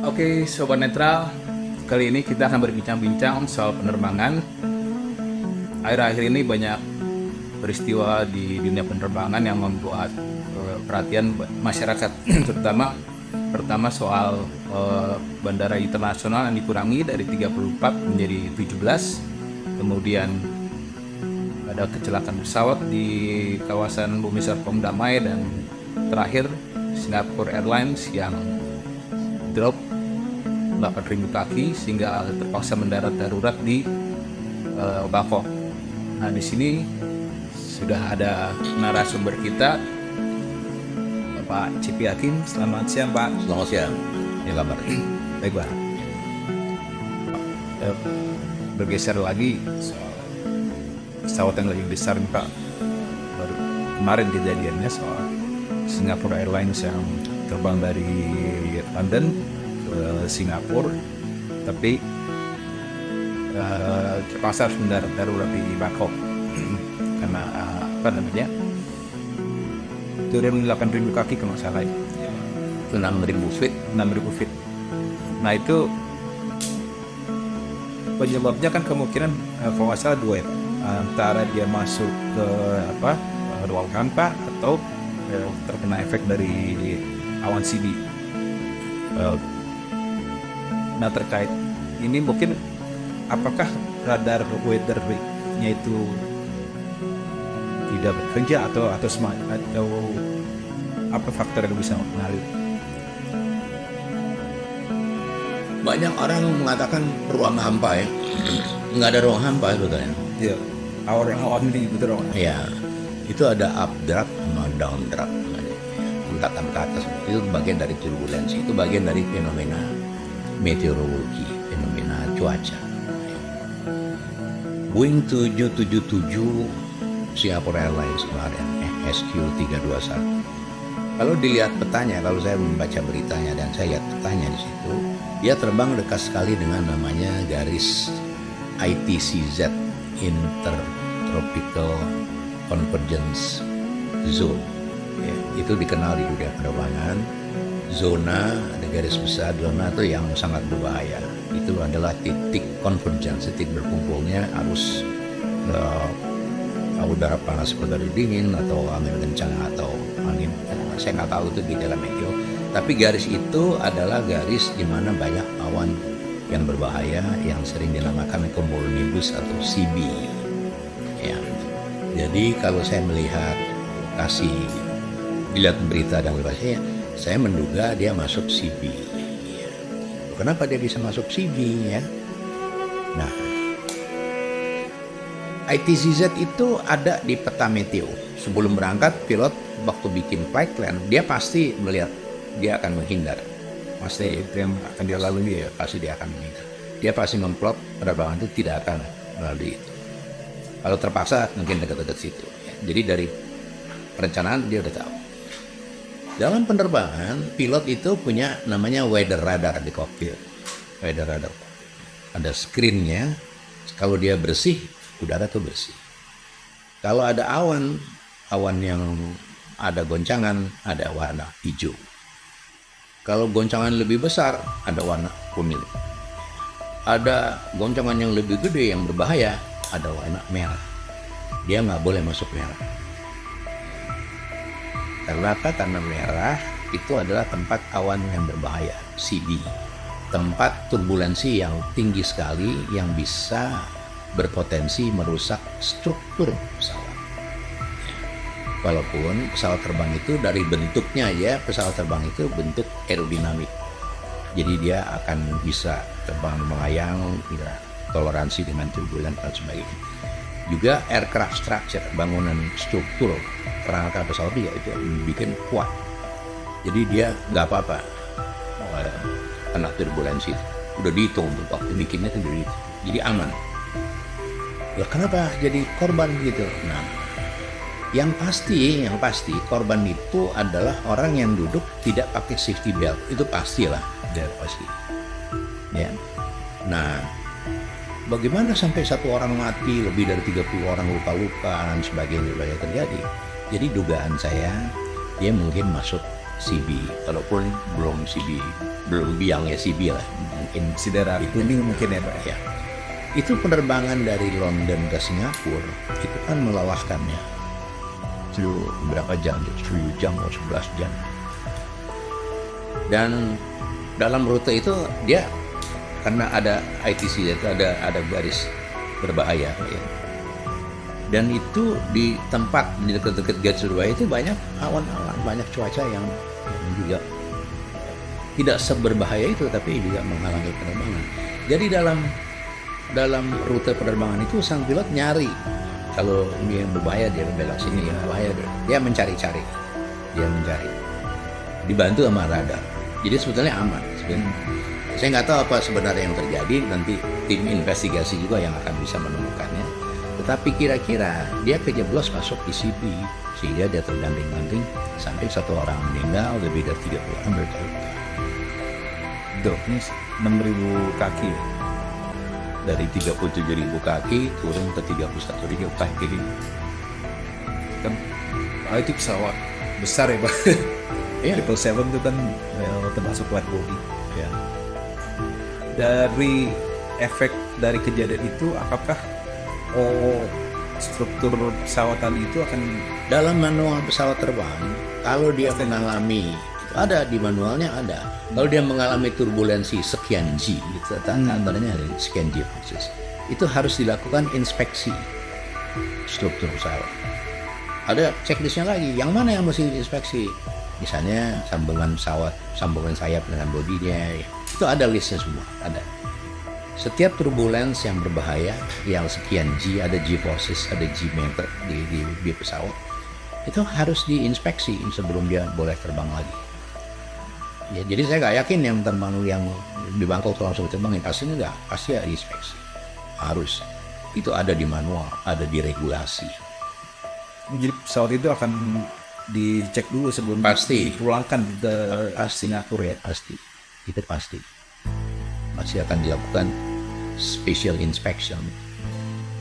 Oke, Sobat Netral, kali ini kita akan berbincang-bincang soal penerbangan. Akhir-akhir ini banyak peristiwa di dunia penerbangan yang membuat perhatian masyarakat, terutama pertama soal bandara internasional yang dikurangi dari 34 menjadi 17. Kemudian ada kecelakaan pesawat di kawasan Bumi Serpong Damai, dan terakhir Singapore Airlines yang drop 8.000 kaki sehingga terpaksa mendarat darurat di Bangkok. Nah, di sini sudah ada narasumber kita, Bapak Cipi Hakim. Selamat siang, Pak. Selamat siang. Ini kabar. Baik, Pak. Bergeser lagi soal pesawat yang lebih besar nih, Pak. Baru kemarin kejadiannya soal Singapore Airlines yang terbang dari London ke Singapura, tapi terpaksa harus mendarat darurat di Bangkok karena apa namanya, turun 8.000 kaki kalau nggak salah, Itu 6.000 feet. 6.000 feet. Nah, itu penyebabnya kan kemungkinan kalau nggak salah dua ya, antara dia masuk ke ruang hampa atau terkena efek dari awan CB. Nah, terkait ini mungkin apakah radar weather-nya itu tidak bekerja atau apa faktor yang bisa mengaruhi? Banyak orang mengatakan ruang hampa ya. Nggak ada ruang hampa sebetulnya. Ya, awan ini betul. Ya, itu ada updraft sama downdraft. Angkatan ke atas. Itu bagian dari turbulensi. Itu bagian dari fenomena meteorologi, fenomena cuaca. Boeing 777 Singapore Airlines kemarin, SQ321. Kalau dilihat petanya, kalau saya membaca beritanya dan saya lihat petanya di situ, dia terbang dekat sekali dengan namanya garis ITCZ, Intertropical Convergence Zone. Ya, itu dikenal di dunia penerbangan. Zona, ada garis besar zona itu yang sangat berbahaya. Itu adalah titik convergence, titik berkumpulnya arus udara panas udara dingin atau angin kencang atau angin, saya nggak tahu itu di dalam meteo. Tapi garis itu adalah garis di mana banyak awan yang berbahaya yang sering dinamakan cumulonimbus atau CB. Ya. Jadi kalau saya melihat lokasi, dilihat berita dan berbahaya, saya menduga dia masuk CB. Ya. Kenapa dia bisa masuk CB ya? Nah, ITCZ itu ada di peta meteo. Sebelum berangkat, pilot waktu bikin flight plan, dia pasti melihat, dia akan menghindar. Pasti itu yang akan dia lalui ya. Pasti dia akan menghindar. Dia pasti memplot penerbangan itu tidak akan melalui itu. Kalau terpaksa mungkin dekat-dekat situ. Ya. Jadi dari perencanaan dia udah tahu. Dalam penerbangan, pilot itu punya namanya weather radar di cockpit. Weather radar. Ada screen-nya. Kalau dia bersih, udara tuh bersih. Kalau ada awan yang ada goncangan, ada warna hijau. Kalau goncangan lebih besar, ada warna kuning. Ada goncangan yang lebih gede yang berbahaya, ada warna merah. Dia nggak boleh masuk merah. Karena apa? Karena merah itu adalah tempat awan yang berbahaya, CB. Tempat turbulensi yang tinggi sekali yang bisa berpotensi merusak struktur pesawat. Walaupun pesawat terbang itu dari bentuknya ya, pesawat terbang itu bentuk aerodinamik. Jadi dia akan bisa terbang melayang, ya, toleransi dengan turbulen dan sebagainya. Juga aircraft structure, bangunan struktur perangkat pesawat juga itu bikin kuat. Jadi dia nggak apa-apa kena turbulensi. Udah dihitung waktu bikinnya itu udah dihitung. Jadi aman. Ya kenapa jadi korban gitu? Nah, yang pasti korban itu adalah orang yang duduk tidak pakai safety belt. Itu pastilah, ya pasti. Ya. Nah, bagaimana sampai satu orang mati, lebih dari 30 orang luka-luka dan sebagainya terjadi? Jadi dugaan saya dia mungkin masuk CB, walaupun belum CB, belum biangnya CB lah, mungkin Sidera kuning mungkin ya Pak. ya. Itu penerbangan dari London ke Singapura itu kan melelahkannya. Itu berapa jam? 10 jam atau 11 jam. Dan dalam rute itu dia karena ada ITC itu ada garis berbahaya ya. Dan itu di tempat di dekat-dekat Gate Surabaya itu banyak awan-awan, banyak cuaca yang juga tidak seberbahaya itu, tapi juga menghalangi penerbangan. Jadi dalam rute penerbangan itu sang pilot nyari kalau dia yang berbahaya dia belok sini, yang berbahaya dia mencari-cari, dia mencari, dibantu sama radar. Jadi sebetulnya aman. Saya nggak tahu apa sebenarnya yang terjadi, nanti tim investigasi juga yang akan bisa menemukannya. Tetapi kira-kira dia kejeblos masuk di CB sehingga dia terbanting-banting sampai 1 orang meninggal, lebih dari 30 orang terluka. Dok, ini 6.000 kaki ya? Dari 37.000 kaki turun ke 31.000 kaki. Kan itu pesawat besar ya Pak. Iya. 777 itu kan termasuk wide body. Ya. Dari efek dari kejadian itu, apakah struktur pesawatan itu akan Dalam manual pesawat terbang, kalau dia mengalami, itu ada di manualnya ada. Kalau dia mengalami turbulensi sekian G, itu tandanya sekian G persis, itu harus dilakukan inspeksi struktur pesawat. Ada checklistnya lagi, yang mana yang mesti diinspeksi? Misalnya sambungan pesawat, sambungan sayap dengan bodinya, itu ada listnya semua, ada. Setiap turbulence yang berbahaya, yang sekian G, ada G forces, ada G meter di pesawat, itu harus diinspeksi sebelum dia boleh terbang lagi. Ya, jadi saya nggak yakin yang terbang yang di Bangkok langsung terbangin, pasti enggak, pasti ya diinspeksi. Harus. Itu ada di manual, ada di regulasi. jadi pesawat itu akan dicek dulu sebelum Pasti. dipulangkan ke Pasti. Singapura ya? Pasti. Itu pasti. Masih akan dilakukan special inspection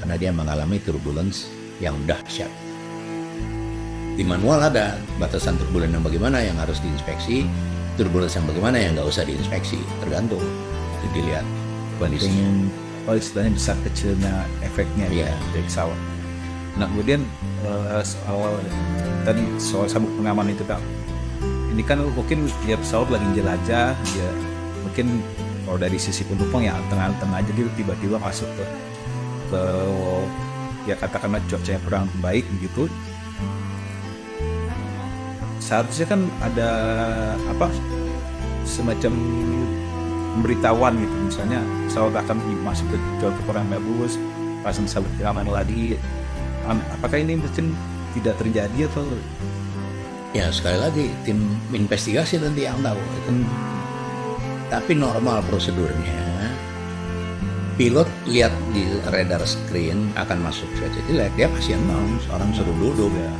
karena dia mengalami turbulence yang dahsyat. Di manual ada batasan turbulence yang bagaimana yang harus diinspeksi, turbulence yang bagaimana yang nggak usah diinspeksi, tergantung. Itu dilihat kondisi. Dengan istilahnya besar kecilnya efeknya Iya. dari pesawat. Nah kemudian soal sabuk pengaman itu Pak, ini kan mungkin dia pesawat lagi jelajah, dia mungkin kalau dari sisi penumpang ya tengah-tengah aja dia tiba-tiba masuk ke ya katakanlah cuaca yang kurang baik begitu. Seharusnya kan ada semacam pemberitahuan gitu, misalnya pesawat akan masuk ke cuaca kurang bagus, pasang sabuk pengaman lagi. Apakah ini mungkin tidak terjadi atau? Ya sekali lagi tim investigasi nanti yang tahu itu. Tapi normal prosedurnya, pilot lihat di radar screen akan masuk cuaca jelek, dia pasti announce, orang suruh duduk ya,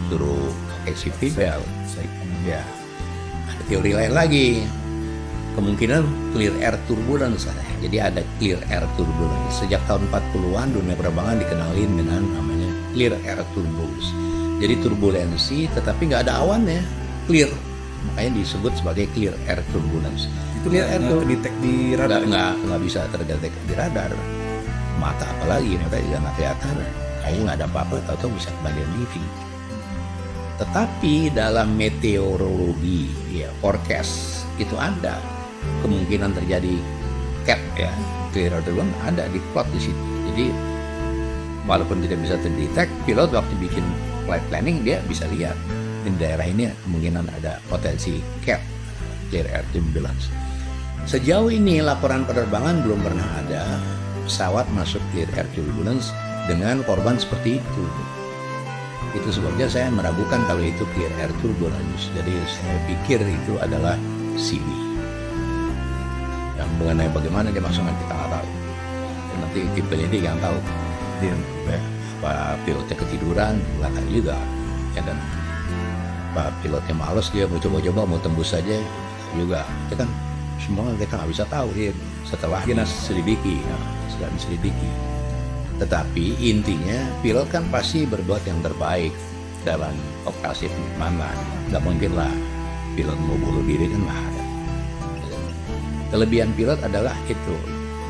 suruh pakai safety belt. Ya, ada teori lain lagi, kemungkinan clear air turbulence. Jadi ada clear air turbulence. Sejak tahun 40-an dunia penerbangan dikenalin dengan namanya clear air turbulence. Jadi turbulensi tetapi nggak ada awannya, clear. Makanya disebut sebagai clear air turbulence. Itu nggak kedetek di radar? Nggak bisa terdetek di radar. Mata apalagi, mata juga nggak kelihatan. Kayaknya nggak ada apa-apa, atau bisa kebagian living. Tetapi dalam meteorologi, ya forecast itu ada kemungkinan terjadi CAT ya, clear air turbulence ada di plot di situ. Jadi walaupun tidak bisa terdetek, pilot waktu bikin flight planning dia bisa lihat di daerah ini kemungkinan ada potensi CAT, clear air turbulence. Sejauh ini laporan penerbangan belum pernah ada pesawat masuk clear air turbulence dengan korban seperti itu. Itu sebabnya saya meragukan kalau itu clear air turbulence. Jadi saya pikir itu adalah CB. Yang mengenai bagaimana dia masuk nanti kita nggak tahu. Dan nanti tim penyidik yang tahu. Dia apa pilotnya ketiduran nggak tahu juga. Ya kan. Apa pilotnya malas dia mau coba-coba mau tembus saja juga. Itu kan semua kita nggak bisa tahu ya setelah diselidiki, setelah diselidiki. Tetapi intinya pilot kan pasti berbuat yang terbaik dalam operasi penerbangan. Nggak mungkin lah pilot mau bunuh diri kan nggak ada. Kelebihan pilot adalah itu,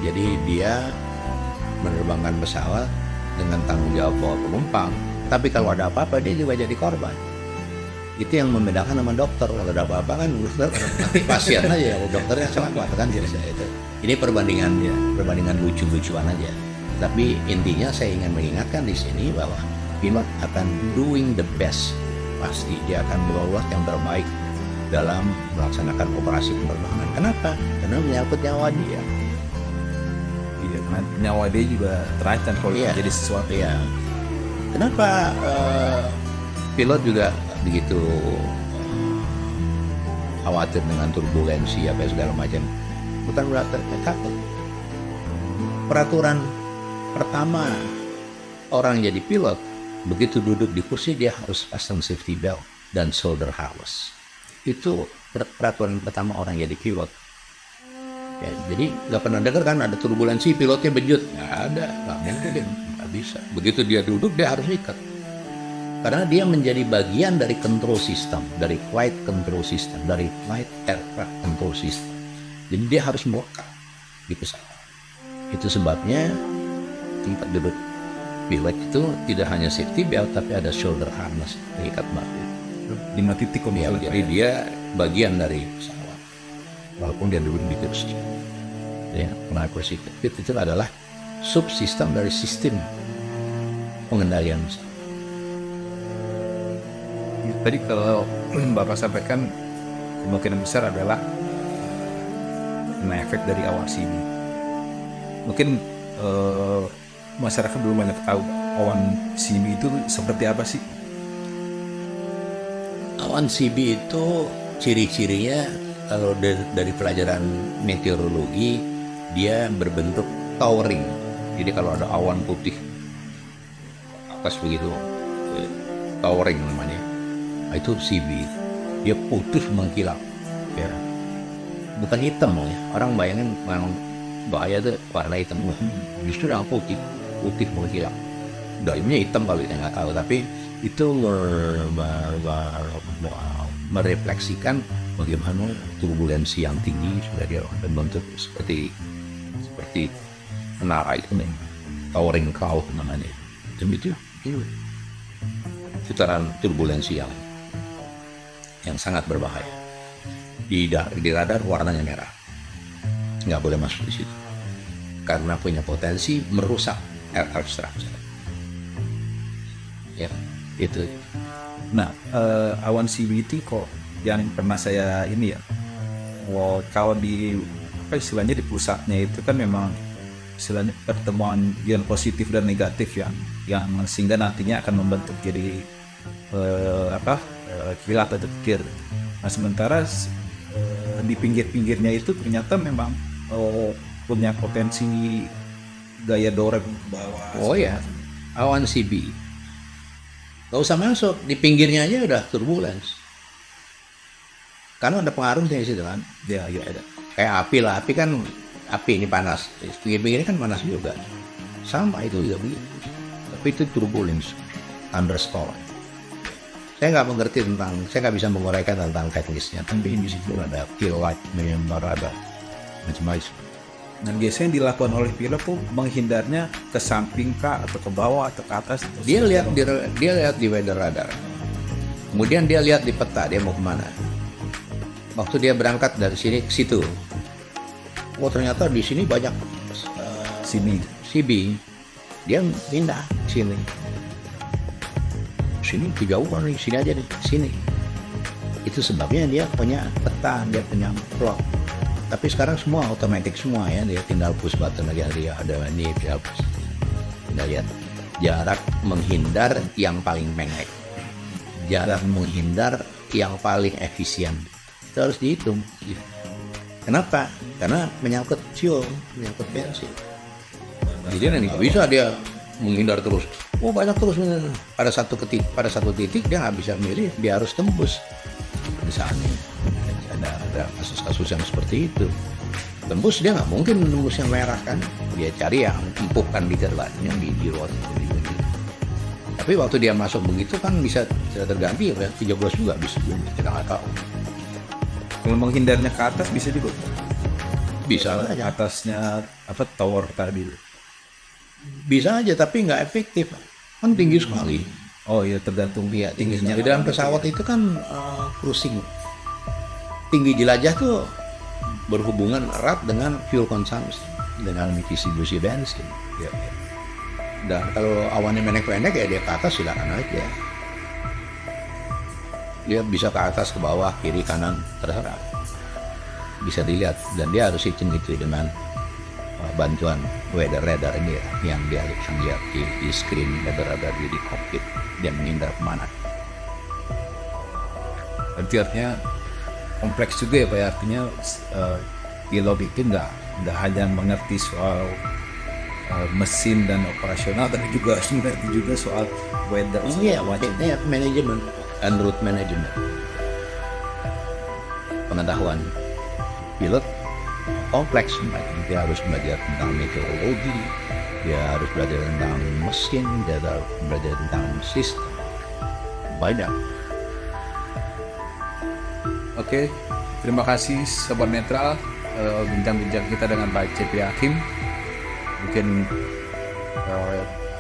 jadi dia menerbangkan pesawat dengan tanggung jawab bawa penumpang, tapi kalau ada apa-apa dia juga jadi korban. Itu yang membedakan sama dokter. Kalau ada apa-apa kan dokter pasien aja, dokternya selamat kan biasa itu. Ini perbandingan lucu-lucuan aja. Tapi intinya saya ingin mengingatkan di sini bahwa pilot akan doing the best. Pasti dia akan berbuat yang terbaik dalam melaksanakan operasi penerbangan. Kenapa? Karena menyangkut nyawa dia. Iya, karena nyawa dia juga terancam kalau jadi sesuatu. Iya. Kenapa pilot juga begitu khawatir dengan turbulensi apa segala macam? Bukan berarti takut. Peraturan pertama orang jadi pilot, begitu duduk di kursi dia harus pasang safety belt dan shoulder harness. Itu peraturan pertama orang jadi pilot. Ya, jadi nggak pernah dengar kan ada turbulensi pilotnya bejut? Nggak ada, nggak mungkin, nggak bisa. Begitu dia duduk dia harus ikat. Karena dia menjadi bagian dari control system, dari flight control system, dari flight aircraft control system. Jadi dia harus melekat di pesawat. Itu sebabnya tempat duduk pilot itu tidak hanya safety belt, tapi ada shoulder harness, pengikat batu. 5 titik Ya, jadi dia bagian dari pesawat, walaupun dia duduk di kursi. Ya, karena kursi itu adalah subsistem dari sistem pengendalian pesawat. Tadi kalau Bapak sampaikan kemungkinan besar adalah kena efek dari awan sini. Mungkin masyarakat belum banyak tahu awan simi itu seperti apa sih? Awan CB itu ciri-cirinya kalau dari pelajaran meteorologi dia berbentuk towering. Jadi kalau ada awan putih atas begitu, towering namanya. Nah, itu CB. Dia putih mengkilap. Ya. Bukan hitam ya. Orang bayangin memang bahaya tuh warna hitam. Justru yang putih mengkilap. Dalamnya hitam kalau kita nggak tahu, tapi itu merefleksikan bagaimana turbulensi yang tinggi sudah dia berbentuk seperti menara itu nih, towering cloud namanya. Dan itu putaran turbulensi yang sangat berbahaya. Di radar warnanya merah, nggak boleh masuk di situ karena punya potensi merusak air structure. Ya, itu. Nah, awan CBT kok yang pernah saya ini ya, kalau di apa istilahnya di pusatnya itu kan memang istilahnya pertemuan ion positif dan negatif yang sehingga nantinya akan membentuk jadi kilat atau kir. Nah, sementara di pinggir-pinggirnya itu ternyata memang punya potensi gaya dorong ke bawah. Oh ya, awan CB. Gak usah masuk, di pinggirnya aja udah turbulence. Karena ada pengaruhnya di situ kan. Ya, ada. Kayak api lah, api ini panas. Pinggir-pinggirnya kan panas juga. Sama itu juga begitu. Tapi itu turbulence, thunderstorm. Saya nggak bisa menguraikan tentang teknisnya. Tapi di situ ada kilowatt, ada macam-macam. Dan biasanya dilakukan oleh pilot tuh menghindarnya ke samping kah atau ke bawah atau ke atas. Dia lihat di weather radar. Kemudian dia lihat di peta dia mau kemana. Waktu dia berangkat dari sini ke situ, ternyata di sini banyak sini CB. Dia pindah ke sini. Sini kejauhan nih, sini aja nih, sini. Itu sebabnya dia punya peta, dia punya plot. Tapi sekarang semua otomatis semua ya, dia tinggal push button aja, dia ada ini, dia push. Kita lihat jarak menghindar yang paling pendek, jarak menghindar yang paling efisien. Itu harus dihitung. Kenapa? Karena menyangkut fuel, menyangkut bensin. Jadi nanti bisa dia menghindar terus. Banyak terus. Pada satu titik dia nggak bisa milih, dia harus tembus. Misalnya ada kasus-kasus yang seperti itu. Tembus dia nggak mungkin tembus yang merah kan. Dia cari yang empuk kan di jalannya di luar. Tapi waktu dia masuk begitu kan bisa terganti ya, 13 juga bisa, kita nggak tahu. Kalau menghindarnya ke atas bisa juga. Bisa Ke aja, atasnya apa tower tadi. bisa aja tapi nggak efektif. Kan tinggi sekali. Oh iya, tergantung Iya, tinggi tingginya. sekali. Dalam pesawat itu kan cruising. Tinggi jelajah tuh berhubungan erat dengan fuel consumption, dengan distribusi bensin. Ya, ya. Dan kalau awannya pendek-pendek ya dia ke atas silakan aja. Dia bisa ke atas, ke bawah, kiri, kanan, terserah. Bisa dilihat dan dia harus hitching itu dengan bantuan weather radar ini ya, yang dia di screen weather radar di cockpit dia menghindar kemana. Berarti artinya kompleks juga ya Pak ya, artinya pilot itu nggak hanya mengerti soal mesin dan operasional, tapi juga harus mengerti juga soal weather Iya, segala macam. ya, manajemen and route management, pengetahuan pilot kompleks. Dia harus belajar tentang meteorologi, dia harus belajar tentang mesin, dia harus belajar tentang sistem, banyak. Oke, terima kasih Sobat Netral, bincang-bincang kita dengan Pak CP Hakim. Mungkin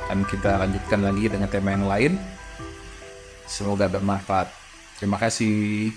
akan kita lanjutkan lagi dengan tema yang lain. Semoga bermanfaat. Terima kasih.